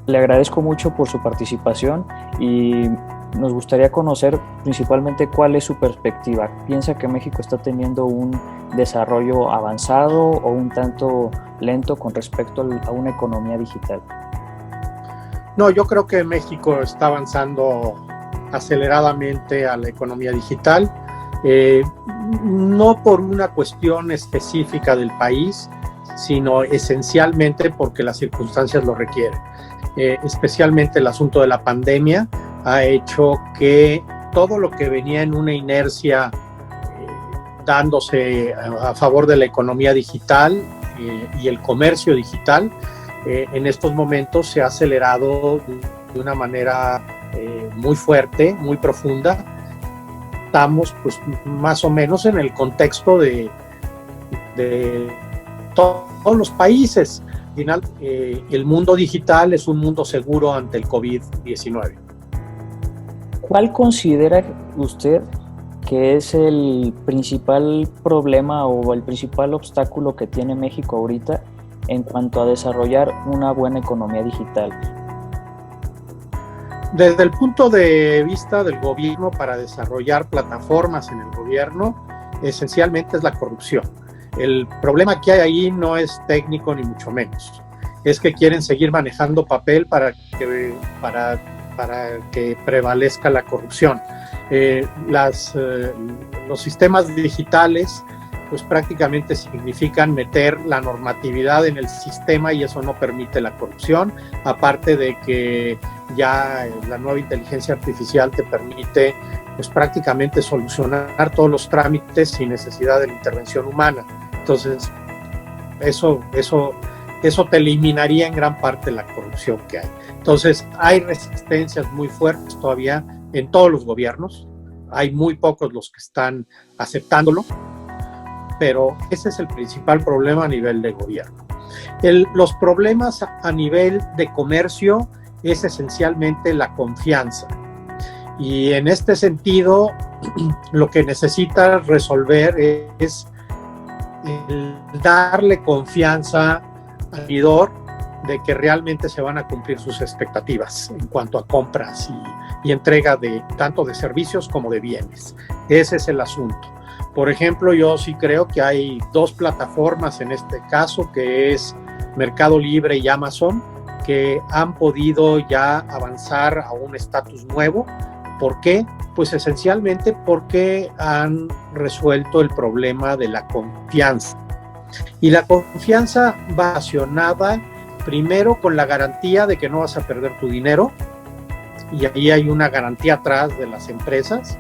Le agradezco mucho por su participación y nos gustaría conocer principalmente cuál es su perspectiva. ¿Piensa que México está teniendo un desarrollo avanzado o un tanto lento con respecto a una economía digital? No, yo creo que México está avanzando aceleradamente a la economía digital, no por una cuestión específica del país, sino esencialmente porque las circunstancias lo requieren. Especialmente el asunto de la pandemia ha hecho que todo lo que venía en una inercia dándose a favor de la economía digital y el comercio digital, en estos momentos se ha acelerado de una manera muy fuerte, muy profunda. Estamos pues más o menos en el contexto de todos los países. Al final, el mundo digital es un mundo seguro ante el COVID-19. ¿Cuál considera usted que es el principal problema o el principal obstáculo que tiene México ahorita en cuanto a desarrollar una buena economía digital? Desde el punto de vista del gobierno, para desarrollar plataformas en el gobierno, esencialmente es la corrupción. El problema que hay ahí no es técnico ni mucho menos. Es que quieren seguir manejando papel para que prevalezca la corrupción. Los sistemas digitales pues prácticamente significan meter la normatividad en el sistema y eso no permite la corrupción, aparte de que ya la nueva inteligencia artificial te permite pues prácticamente solucionar todos los trámites sin necesidad de la intervención humana. Entonces, eso te eliminaría en gran parte la corrupción que hay. Entonces, hay resistencias muy fuertes todavía en todos los gobiernos, hay muy pocos los que están aceptándolo, pero ese es el principal problema a nivel de gobierno. Los problemas a nivel de comercio es esencialmente la confianza. Y en este sentido, lo que necesita resolver es el darle confianza al consumidor de que realmente se van a cumplir sus expectativas en cuanto a compras y entrega de tanto de servicios como de bienes. Ese es el asunto. Por ejemplo, yo sí creo que hay dos plataformas en este caso, que es Mercado Libre y Amazon, que han podido ya avanzar a un estatus nuevo. ¿Por qué? Pues esencialmente porque han resuelto el problema de la confianza. Y la confianza va relacionada primero con la garantía de que no vas a perder tu dinero, y ahí hay una garantía atrás de las empresas,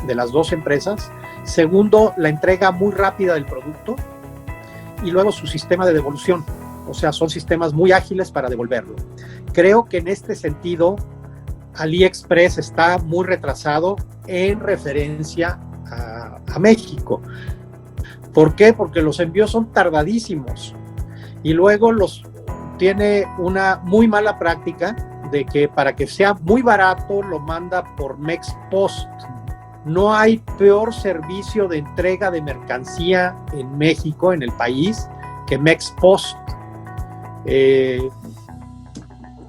de las dos empresas. Segundo, la entrega muy rápida del producto, y luego su sistema de devolución. O sea, son sistemas muy ágiles para devolverlo. Creo que en este sentido AliExpress está muy retrasado en referencia a México. ¿Por qué? Porque los envíos son tardadísimos y luego tiene una muy mala práctica de que para que sea muy barato lo manda por Mexpost. No hay peor servicio de entrega de mercancía en México, en el país, que Mexpost.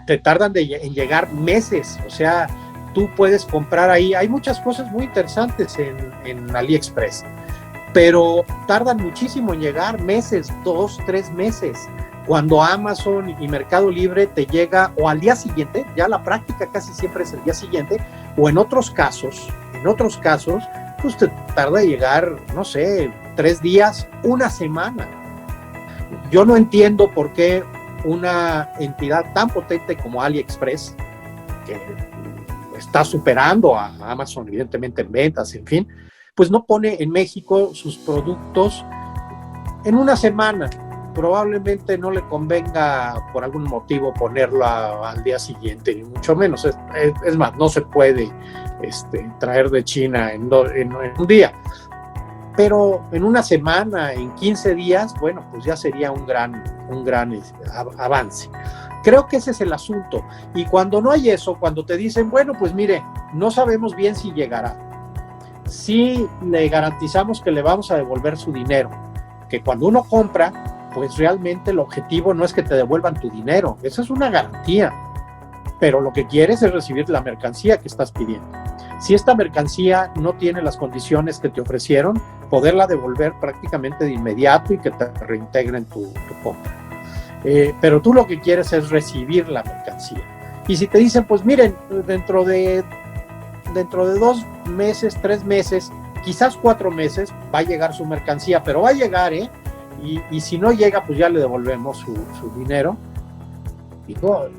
Te tardan en llegar meses, o sea, tú puedes comprar ahí. Hay muchas cosas muy interesantes en AliExpress, pero tardan muchísimo en llegar, meses, 2, 3 meses. Cuando Amazon y Mercado Libre te llega o al día siguiente, ya la práctica casi siempre es el día siguiente, o en otros casos, pues te tarda en llegar, no sé, 3 días, una semana. Yo no entiendo por qué una entidad tan potente como AliExpress, que está superando a Amazon evidentemente en ventas, en fin, pues no pone en México sus productos en una semana. Probablemente no le convenga por algún motivo ponerlo al día siguiente, ni mucho menos. Es más, no se puede traer de China en un día. Pero en una semana, en 15 días, bueno, pues ya sería un gran avance. Creo que ese es el asunto. Y cuando no hay eso, cuando te dicen, bueno, pues mire, no sabemos bien si llegará. Sí le garantizamos que le vamos a devolver su dinero. Que cuando uno compra, pues realmente el objetivo no es que te devuelvan tu dinero. Esa es una garantía. pero lo que quieres es recibir la mercancía que estás pidiendo. Si esta mercancía no tiene las condiciones que te ofrecieron, poderla devolver prácticamente de inmediato y que te reintegren tu compra. Pero tú lo que quieres es recibir la mercancía. Y si te dicen, pues miren, dentro de 2 meses, 3 meses, quizás 4 meses, va a llegar su mercancía, pero va a llegar, y si no llega, pues ya le devolvemos su dinero. Digo,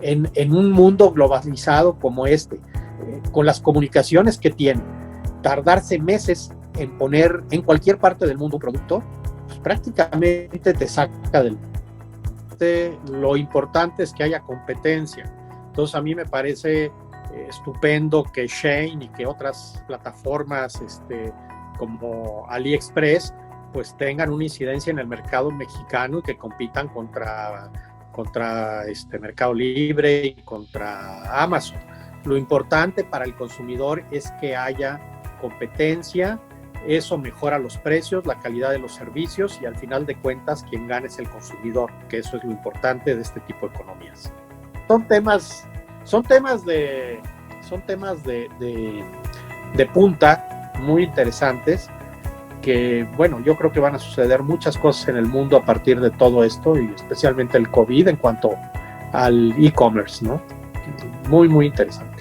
en un mundo globalizado como este, con las comunicaciones que tiene, tardarse meses en poner en cualquier parte del mundo un producto, pues prácticamente te saca del... Lo importante es que haya competencia. Entonces a mí me parece estupendo que Shein y que otras plataformas como AliExpress pues tengan una incidencia en el mercado mexicano y que compitan contra Mercado Libre y contra Amazon. Lo importante para el consumidor es que haya competencia. Eso mejora los precios, la calidad de los servicios y al final de cuentas quien gana es el consumidor, que eso es lo importante de este tipo de economías. Son temas de punta muy interesantes que, bueno, yo creo que van a suceder muchas cosas en el mundo a partir de todo esto y especialmente el COVID en cuanto al e-commerce, ¿no? Muy, muy interesante.